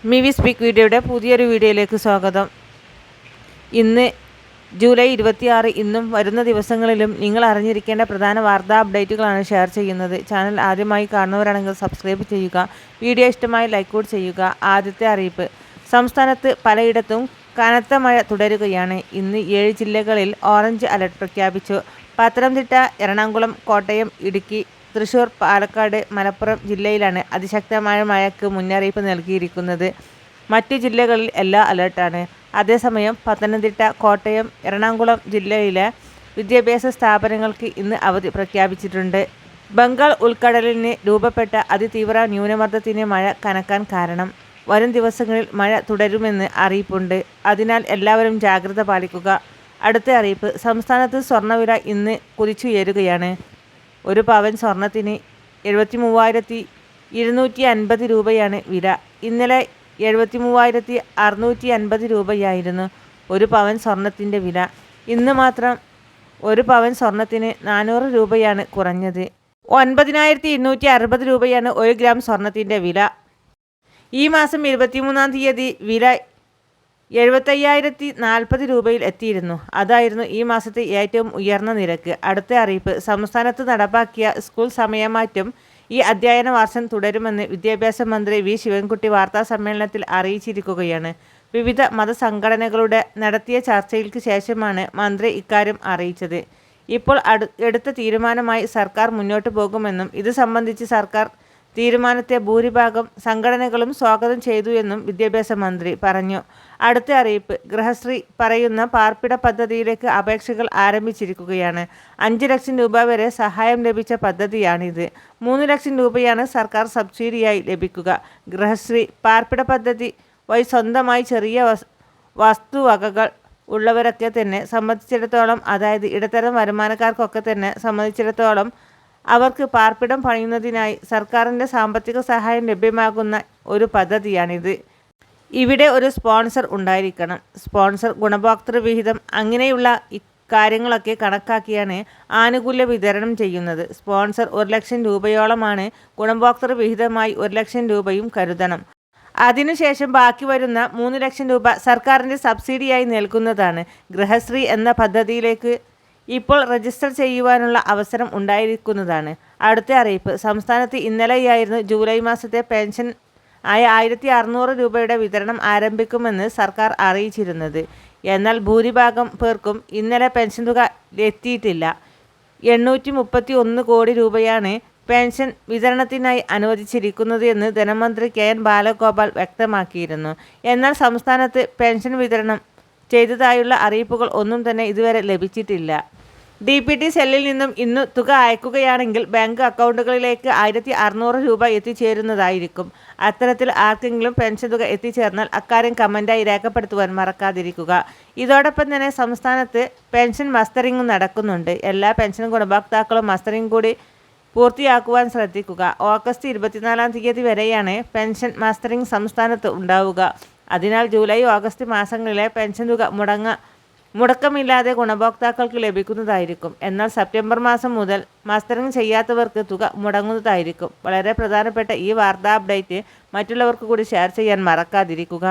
Mivi speak വീഡിയോയുടെ പുതിയൊരു വീഡിയോയിലേക്ക് സ്വാഗതം. ഇന്ന് ജൂലൈ 26. ഇന്നും വരുന്ന ദിവസങ്ങളിലും നിങ്ങൾ അറിഞ്ഞിരിക്കേണ്ട പ്രധാന വാർത്താ അപ്ഡേറ്റുകളാണ് ഷെയർ ചെയ്യുന്നത്. ചാനൽ ആദ്യമായി കാണുന്നവരാണെങ്കിൽ സബ്സ്ക്രൈബ് ചെയ്യുക. വീഡിയോ ഇഷ്ടമായി ലൈക്ക് കൂടി ചെയ്യുക. ആദ്യത്തെ അറിയിപ്പ്: സംസ്ഥാനത്ത് പലയിടത്തും കനത്ത മഴ തുടരുകയാണ്. ഇന്ന് 7 ജില്ലകളിൽ ഓറഞ്ച് അലർട്ട് പ്രഖ്യാപിച്ചു. പത്തനംതിട്ട, എറണാകുളം, കോട്ടയം, ഇടുക്കി, തൃശൂർ, പാലക്കാട്, മലപ്പുറം ജില്ലയിലാണ് അതിശക്തമായ മഴയ്ക്ക് മുന്നറിയിപ്പ് നൽകിയിരിക്കുന്നത്. മറ്റു ജില്ലകളിൽ യെല്ലോ അലർട്ടാണ്. അതേസമയം പത്തനംതിട്ട, കോട്ടയം, എറണാകുളം ജില്ലയിലെ വിദ്യാഭ്യാസ സ്ഥാപനങ്ങൾക്ക് ഇന്ന് അവധി പ്രഖ്യാപിച്ചിട്ടുണ്ട്. ബംഗാൾ ഉൾക്കടലിന് രൂപപ്പെട്ട അതിതീവ്ര ന്യൂനമർദ്ദത്തിന് മഴ കനക്കാൻ കാരണം. വരും ദിവസങ്ങളിൽ മഴ തുടരുമെന്ന് അറിയിപ്പുണ്ട്. അതിനാൽ എല്ലാവരും ജാഗ്രത പാലിക്കുക. അടുത്ത അറിയിപ്പ്: സംസ്ഥാനത്ത് സ്വർണ്ണവില ഇന്ന് കുതിച്ചുയരുകയാണ്. ഒരു പവൻ സ്വർണത്തിന് 73,250 രൂപയാണ് വില. ഇന്നലെ 73,650 രൂപയായിരുന്നു ഒരു പവൻ സ്വർണത്തിൻ്റെ വില. ഇന്ന് മാത്രം ഒരു പവൻ സ്വർണത്തിന് 400 രൂപയാണ് കുറഞ്ഞത്. 9,260 രൂപയാണ് 1 ഗ്രാം സ്വർണത്തിൻ്റെ വില. ഈ മാസം 23-ാം തീയതി വില 75,040 രൂപയിൽ എത്തിയിരുന്നു. അതായിരുന്നു ഈ മാസത്തെ ഏറ്റവും ഉയർന്ന നിരക്ക്. അടുത്ത അറിയിപ്പ്: സംസ്ഥാനത്ത് നടപ്പാക്കിയ സ്കൂൾ സമയമാറ്റം ഈ അധ്യയന വർഷം തുടരുമെന്ന് വിദ്യാഭ്യാസ മന്ത്രി വി. ശിവൻകുട്ടി വാർത്താസമ്മേളനത്തിൽ അറിയിച്ചിരിക്കുകയാണ്. വിവിധ മതസംഘടനകളുടെ നടത്തിയ ചർച്ചയ്ക്ക് ശേഷമാണ് മന്ത്രി ഇക്കാര്യം അറിയിച്ചത്. ഇപ്പോൾ എടുത്ത തീരുമാനമായി സർക്കാർ മുന്നോട്ട് പോകുമെന്നും ഇത് സംബന്ധിച്ച് സർക്കാർ തീരുമാനത്തെ ഭൂരിഭാഗം സംഘടനകളും സ്വാഗതം ചെയ്തു എന്നും വിദ്യാഭ്യാസ മന്ത്രി പറഞ്ഞു. അടുത്ത അറിയിപ്പ്: ഗൃഹശ്രീ പറയുന്ന പാർപ്പിട പദ്ധതിയിലേക്ക് അപേക്ഷകൾ ആരംഭിച്ചിരിക്കുകയാണ്. 5 ലക്ഷം രൂപ വരെ സഹായം ലഭിച്ച പദ്ധതിയാണിത്. 3 ലക്ഷം രൂപയാണ് സർക്കാർ സബ്സിഡിയായി ലഭിക്കുക. ഗൃഹശ്രീ പാർപ്പിട പദ്ധതി വഴി സ്വന്തമായി ചെറിയ വസ്തുവകകൾ ഉള്ളവരൊക്കെ തന്നെ സംബന്ധിച്ചിടത്തോളം, അതായത് ഇടത്തരം വരുമാനക്കാർക്കൊക്കെ തന്നെ സംബന്ധിച്ചിടത്തോളം അവർക്ക് പാർപ്പിടം പണിയുന്നതിനായി സർക്കാരിൻ്റെ സാമ്പത്തിക സഹായം ലഭ്യമാകുന്ന ഒരു പദ്ധതിയാണിത്. ഇവിടെ ഒരു സ്പോൺസർ ഉണ്ടായിരിക്കണം. സ്പോൺസർ, ഗുണഭോക്തൃ വിഹിതം, അങ്ങനെയുള്ള കാര്യങ്ങളൊക്കെ കണക്കാക്കിയാണ് ആനുകൂല്യം വിതരണം ചെയ്യുന്നത്. സ്പോൺസർ 1 ലക്ഷം രൂപയോളമാണ്. ഗുണഭോക്തൃ വിഹിതമായി 1 ലക്ഷം രൂപയും കരുതണം. അതിനുശേഷം ബാക്കി വരുന്ന 3 ലക്ഷം രൂപ സർക്കാരിൻ്റെ സബ്സിഡിയായി നൽകുന്നതാണ്. ഗൃഹശ്രീ എന്ന പദ്ധതിയിലേക്ക് ഇപ്പോൾ രജിസ്റ്റർ ചെയ്യുവാനുള്ള അവസരം ഉണ്ടായിരിക്കുന്നതാണ്. അടുത്ത അറിയിപ്പ്: സംസ്ഥാനത്ത് ഇന്നലെയായിരുന്നു ജൂലൈ മാസത്തെ പെൻഷൻ ആയ 1,600 രൂപയുടെ വിതരണം ആരംഭിക്കുമെന്ന് സർക്കാർ അറിയിച്ചിരുന്നത്. എന്നാൽ ഭൂരിഭാഗം പേർക്കും ഇന്നലെ പെൻഷൻ തുക എത്തിയിട്ടില്ല. 831 കോടി രൂപയാണ് പെൻഷൻ വിതരണത്തിനായി അനുവദിച്ചിരിക്കുന്നത് എന്ന് ധനമന്ത്രി കെ.എൻ. ബാലഗോപാൽ വ്യക്തമാക്കിയിരുന്നു. എന്നാൽ സംസ്ഥാനത്ത് പെൻഷൻ വിതരണം ചെയ്തതായുള്ള അറിയിപ്പുകൾ ഒന്നും തന്നെ ഇതുവരെ ലഭിച്ചിട്ടില്ല. DPT സെല്ലിൽ നിന്നും ഇന്ന് തുക അയക്കുകയാണെങ്കിൽ ബാങ്ക് അക്കൗണ്ടുകളിലേക്ക് 1,600 രൂപ എത്തിച്ചേരുന്നതായിരിക്കും. അത്തരത്തിൽ ആർക്കെങ്കിലും പെൻഷൻ തുക എത്തിച്ചേർന്നാൽ അക്കാര്യം കമൻറ്റായി രേഖപ്പെടുത്തുവാൻ മറക്കാതിരിക്കുക. ഇതോടൊപ്പം തന്നെ സംസ്ഥാനത്ത് പെൻഷൻ മസ്റ്ററിംഗ് നടക്കുന്നുണ്ട്. എല്ലാ പെൻഷൻ ഗുണഭോക്താക്കളും മസ്റ്ററിംഗ് കൂടി പൂർത്തിയാക്കുവാൻ ശ്രദ്ധിക്കുക. ഓഗസ്റ്റ് 24-ാം തീയതി വരെയാണ് പെൻഷൻ മസ്റ്ററിംഗ് സംസ്ഥാനത്ത് ഉണ്ടാവുക. അതിനാൽ ജൂലൈ, ഓഗസ്റ്റ് മാസങ്ങളിലെ പെൻഷൻ തുക മുടക്കമില്ലാതെ ഗുണഭോക്താക്കൾക്ക് ലഭിക്കുന്നതായിരിക്കും. എന്നാൽ സെപ്റ്റംബർ മാസം മുതൽ മസ്റ്ററിംഗ് ചെയ്യാത്തവർക്ക് തുക മുടങ്ങുന്നതായിരിക്കും. വളരെ പ്രധാനപ്പെട്ട ഈ വാർത്താ അപ്ഡേറ്റ് മറ്റുള്ളവർക്ക് കൂടി ഷെയർ ചെയ്യാൻ മറക്കാതിരിക്കുക.